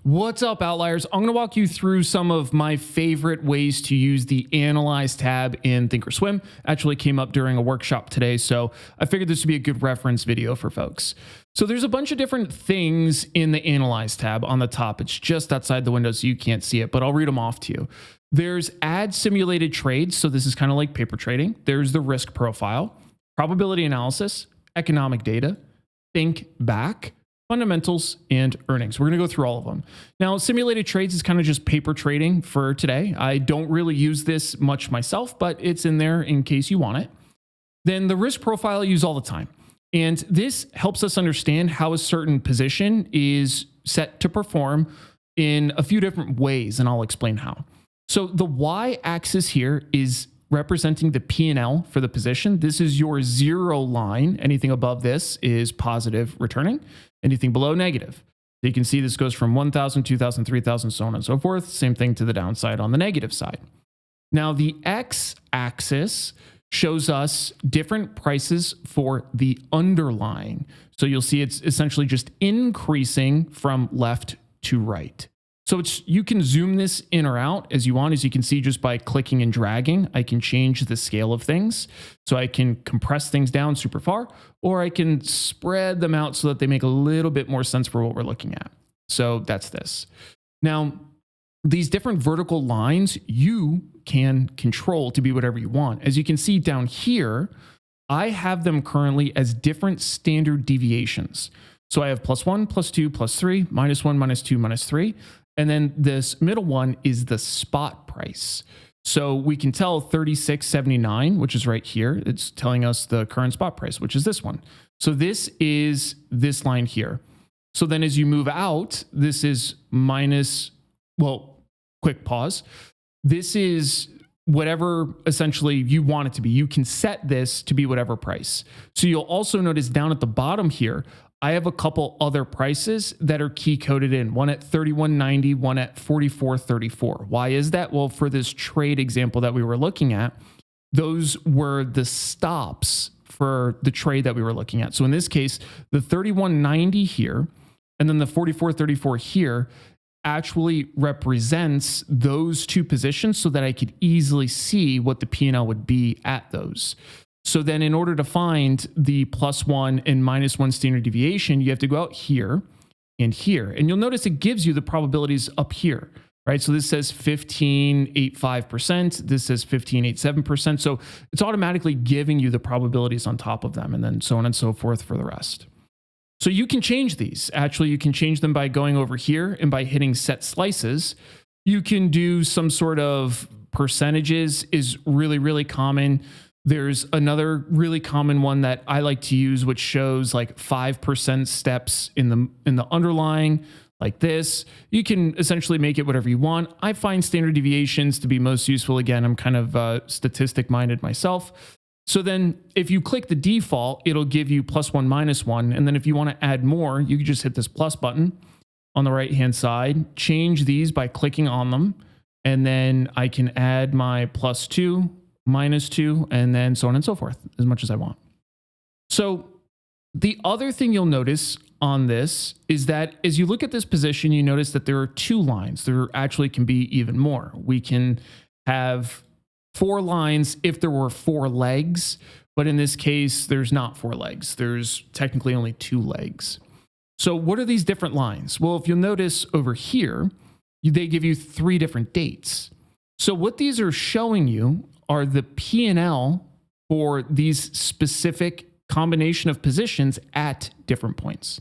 What's up, outliers? I'm going to walk you through some of my favorite ways to use the Analyze tab in Thinkorswim. Actually came up during a workshop today, so I figured this would be a good reference video for folks. So there's a bunch of different things in the Analyze tab on the top. It's just outside the window, so you can't see it, but I'll read them off to you. There's Add Simulated Trades, so this is kind of like paper trading. There's the Risk Profile, Probability Analysis, Economic Data, Think Back, Fundamentals, and Earnings. We're going to go through all of them. Now, simulated trades is kind of just paper trading for today. I don't really use this much myself, but it's in there in case you want it. Then the risk profile I use all the time. And this helps us understand how a certain position is set to perform in a few different ways, and I'll explain how. So the y-axis here is representing the P&L for the position. This is your zero line. Anything above this is positive returning. Anything below, negative. So you can see this goes from 1,000, 2,000, 3,000, so on and so forth. Same thing to the downside on the negative side. Now the x-axis shows us different prices for the underlying. So you'll see it's essentially just increasing from left to right. So you can zoom this in or out as you want. As you can see, just by clicking and dragging, I can change the scale of things. So I can compress things down super far, or I can spread them out so that they make a little bit more sense for what we're looking at. So that's this. Now, these different vertical lines, you can control to be whatever you want. As you can see down here, I have them currently as different standard deviations. So I have +1, +2, +3, -1, -2, -3. And then this middle one is the spot price. So we can tell 36.79, which is right here. It's telling us the current spot price, which is this one. So this is this line here. So then as you move out, this is minus, well, quick pause. This is whatever essentially you want it to be. You can set this to be whatever price. So you'll also notice down at the bottom here, I have a couple other prices that are key coded in, one at 31.90, one at 44.34. Why is that? Well, for this trade example that we were looking at, those were the stops for the trade that we were looking at. So in this case, the 31.90 here, and then the 44.34 here actually represents those two positions so that I could easily see what the P&L would be at those. So then in order to find the +1 and -1 standard deviation, you have to go out here and here. And you'll notice it gives you the probabilities up here, right? So this says 15.85%. This says 15.87%. So it's automatically giving you the probabilities on top of them, and then so on and so forth for the rest. So you can change these. Actually, you can change them by going over here and by hitting set slices. You can do some sort of percentages is really, really common. There's another really common one that I like to use, which shows like 5% steps in the underlying, like this. You can essentially make it whatever you want. I find standard deviations to be most useful. Again, I'm kind of statistic minded myself. So then if you click the default, it'll give you +1, -1. And then if you want to add more, you can just hit this plus button on the right-hand side, change these by clicking on them. And then I can add my +2, -2, and then so on and so forth, as much as I want. So the other thing you'll notice on this is that as you look at this position, you notice that there are two lines. There actually can be even more. We can have 4 lines if there were 4 legs, but in this case, there's not 4 legs. There's technically only 2 legs. So what are these different lines? Well, if you'll notice over here, they give you 3 different dates. So what these are showing you are the P&L for these specific combination of positions at different points.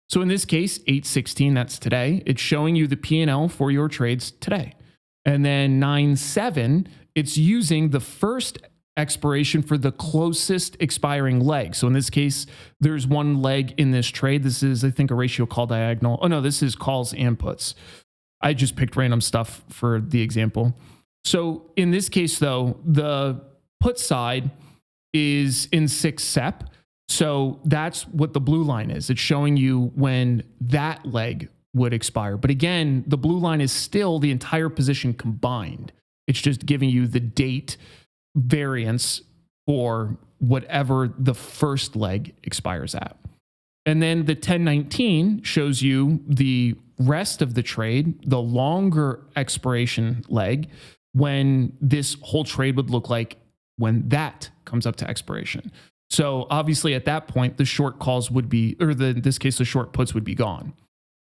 So in this case, 8/16, that's today. It's showing you the P&L for your trades today. And then 9/7, it's using the first expiration for the closest expiring leg. So in this case, there's one leg in this trade. This is, I think, a ratio call diagonal. Oh no, this is calls and puts. I just picked random stuff for the example. So in this case, though, the put side is in 6 SEP. So that's what the blue line is. It's showing you when that leg would expire. But again, the blue line is still the entire position combined. It's just giving you the date variance for whatever the first leg expires at. And then the 1019 shows you the rest of the trade, the longer expiration leg, when this whole trade would look like when that comes up to expiration. So obviously at that point, the short calls would be, or in this case, the short puts would be gone.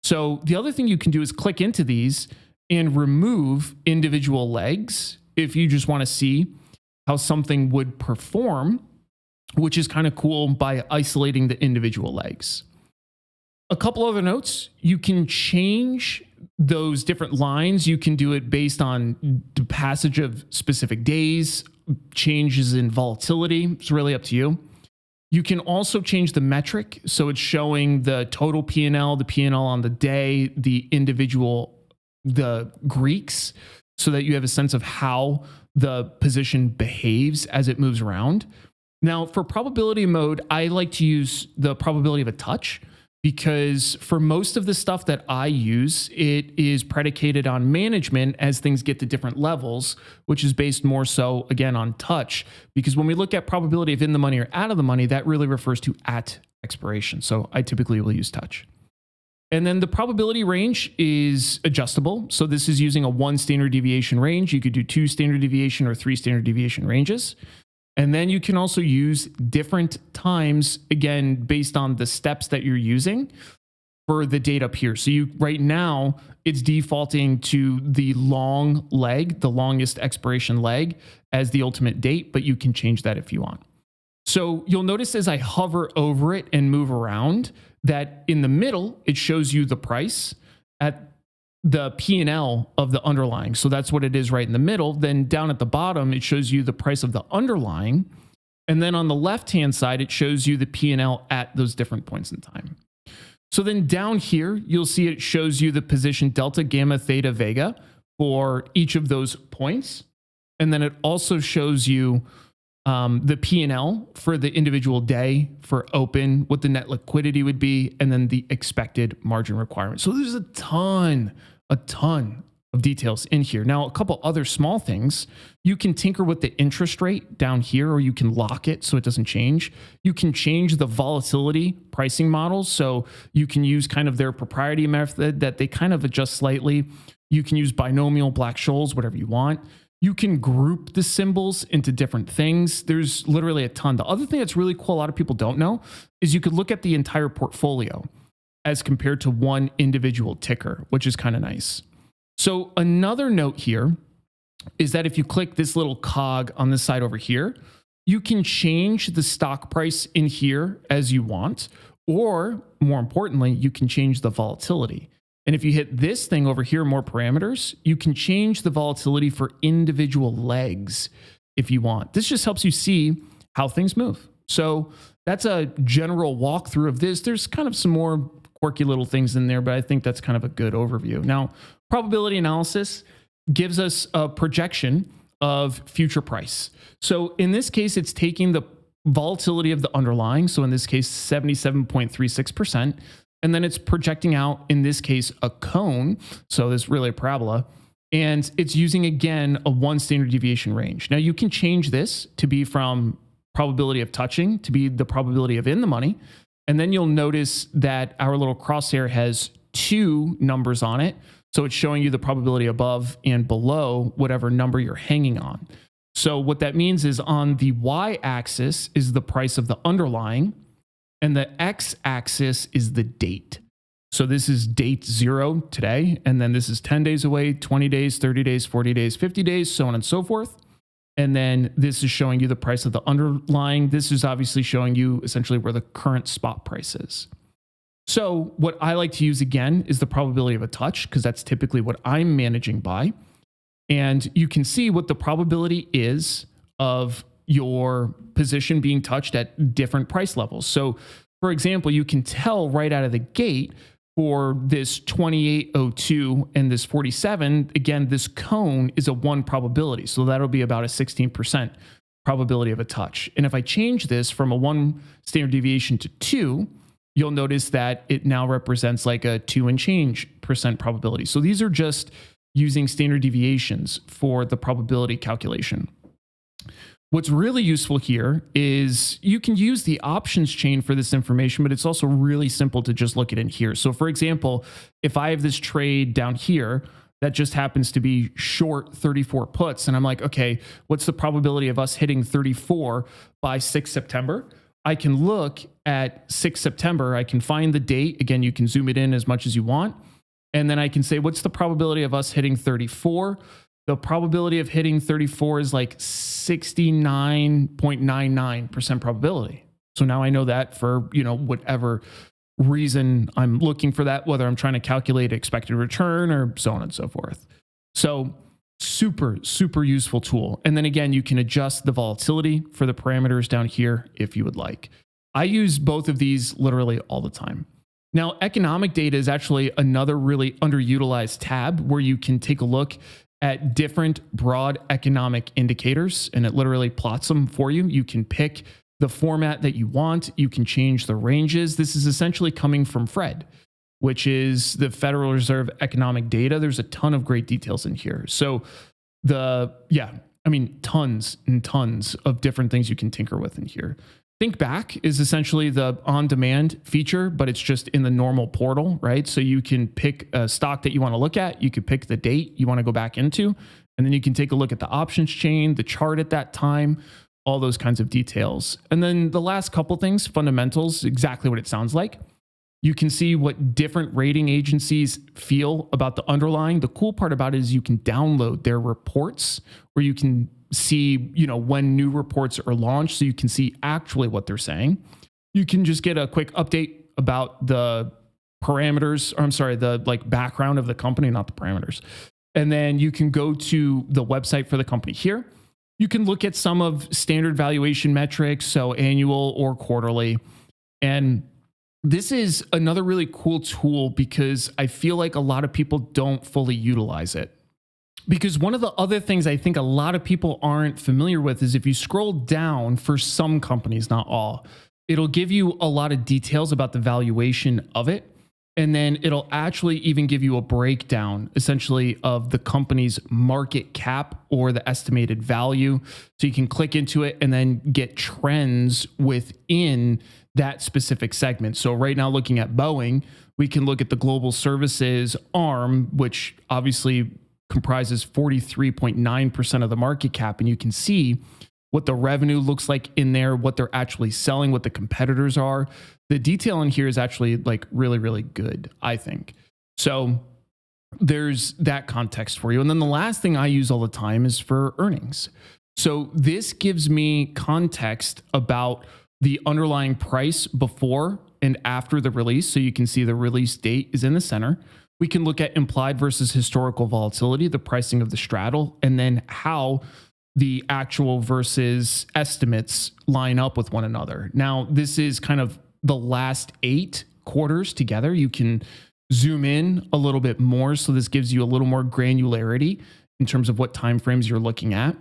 So the other thing you can do is click into these and remove individual legs if you just want to see how something would perform, which is kind of cool by isolating the individual legs. A couple other notes, you can change those different lines. You can do it based on the passage of specific days, changes in volatility. It's really up to you. You can also change the metric. So it's showing the total P&L, the P&L on the day, the individual, the Greeks, so that you have a sense of how the position behaves as it moves around. Now, for probability mode, I like to use the probability of a touch, because for most of the stuff that I use, it is predicated on management as things get to different levels, which is based more so, again, on touch. Because when we look at probability of in the money or out of the money, that really refers to at expiration. So I typically will use touch. And then the probability range is adjustable. So this is using a 1 standard deviation range. You could do 2 standard deviation or 3 standard deviation ranges. And then you can also use different times, again, based on the steps that you're using for the date up here. So you right now, it's defaulting to the long leg, the longest expiration leg as the ultimate date, but you can change that if you want. So you'll notice as I hover over it and move around that in the middle, it shows you the price at the P&L of the underlying. So that's what it is right in the middle. Then down at the bottom, it shows you the price of the underlying. And then on the left-hand side, it shows you the P&L at those different points in time. So then down here, you'll see it shows you the position delta, gamma, theta, vega for each of those points. And then it also shows you the P&L for the individual day for open, what the net liquidity would be, and then the expected margin requirement. So there's a ton of details in here. Now, a couple other small things. You can tinker with the interest rate down here, or you can lock it so it doesn't change. You can change the volatility pricing models. So you can use kind of their proprietary method that they kind of adjust slightly. You can use binomial, Black-Scholes, whatever you want. You can group the symbols into different things. There's literally a ton. The other thing that's really cool, a lot of people don't know, is you could look at the entire portfolio as compared to one individual ticker, which is kind of nice. So another note here is that if you click this little cog on this side over here, you can change the stock price in here as you want, or more importantly, you can change the volatility. And if you hit this thing over here, more parameters, you can change the volatility for individual legs if you want. This just helps you see how things move. So that's a general walkthrough of this. There's kind of some more quirky little things in there, but I think that's kind of a good overview. Now, probability analysis gives us a projection of future price. So in this case, it's taking the volatility of the underlying. So in this case, 77.36%. And then it's projecting out, in this case, a cone. So this is really a parabola. And it's using, again, a 1 standard deviation range. Now you can change this to be from probability of touching to be the probability of in the money. And then you'll notice that our little crosshair has 2 numbers on it. So it's showing you the probability above and below whatever number you're hanging on. So what that means is on the y-axis is the price of the underlying, and the x-axis is the date. So this is date 0 today, and then this is 10 days away, 20 days, 30 days, 40 days, 50 days, so on and so forth. And then this is showing you the price of the underlying. This is obviously showing you essentially where the current spot price is. So what I like to use again is the probability of a touch, because that's typically what I'm managing by. And you can see what the probability is of your position being touched at different price levels. So for example, you can tell right out of the gate for this 2802 and this 47, again, this cone is a 1 probability. So that'll be about a 16% probability of a touch. And if I change this from a 1 standard deviation to 2, you'll notice that it now represents like a 2 and change % probability. So these are just using standard deviations for the probability calculation. What's really useful here is you can use the options chain for this information, but it's also really simple to just look at in here. So for example, if I have this trade down here that just happens to be short 34 puts, and I'm like, okay, what's the probability of us hitting 34 by 6 September? I can look at 6 September. I can find the date. Again, you can zoom it in as much as you want. And then I can say, what's the probability of us hitting 34? The probability of hitting 34 is like 69.99% probability. So now I know that for, whatever reason I'm looking for that, whether I'm trying to calculate expected return or so on and so forth. So super, super useful tool. And then again, you can adjust the volatility for the parameters down here if you would like. I use both of these literally all the time. Now, economic data is actually another really underutilized tab where you can take a look at different broad economic indicators, and it literally plots them for you. You can pick the format that you want. You can change the ranges. This is essentially coming from Fred, which is the Federal Reserve economic data. There's a ton of great details in here. So tons and tons of different things you can tinker with in here. Think Back is essentially the on-demand feature, but it's just in the normal portal, right? So you can pick a stock that you want to look at. You could pick the date you want to go back into, and then you can take a look at the options chain, the chart at that time, all those kinds of details. And then the last couple things, fundamentals, exactly what it sounds like. You can see what different rating agencies feel about the underlying. The cool part about it is you can download their reports, or you can see, when new reports are launched, so you can see actually what they're saying. You can just get a quick update about the parameters, or the background of the company, not the parameters. And then you can go to the website for the company here. You can look at some of standard valuation metrics, so annual or quarterly. And this is another really cool tool because I feel like a lot of people don't fully utilize it. Because one of the other things I think a lot of people aren't familiar with is if you scroll down for some companies, not all, it'll give you a lot of details about the valuation of it. And then it'll actually even give you a breakdown essentially of the company's market cap or the estimated value. So you can click into it and then get trends within that specific segment. So right now, looking at Boeing, we can look at the global services arm, which obviously comprises 43.9% of the market cap. And you can see what the revenue looks like in there, what they're actually selling, what the competitors are. The detail in here is actually really, really good, I think. So there's that context for you. And then the last thing I use all the time is for earnings. So this gives me context about the underlying price before and after the release. So you can see the release date is in the center. We can look at implied versus historical volatility, the pricing of the straddle, and then how the actual versus estimates line up with one another. Now, this is kind of the last 8 quarters together. You can zoom in a little bit more. So this gives you a little more granularity in terms of what timeframes you're looking at.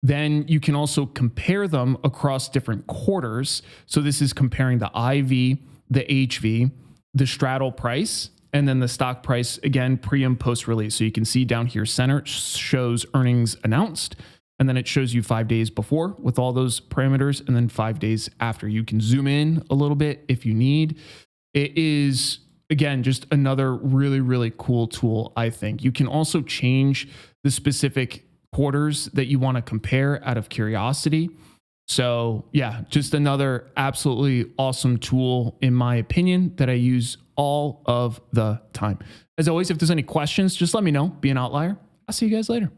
Then you can also compare them across different quarters. So this is comparing the IV, the HV, the straddle price, and then the stock price, again, pre and post release. So you can see down here, center shows earnings announced, and then it shows you 5 days before with all those parameters, and then 5 days after. You can zoom in a little bit if you need. It is, again, just another really, really cool tool, I think. You can also change the specific quarters that you want to compare out of curiosity. So yeah, just another absolutely awesome tool, in my opinion, that I use all of the time. As always, if there's any questions, just let me know. Be an outlier. I'll see you guys later.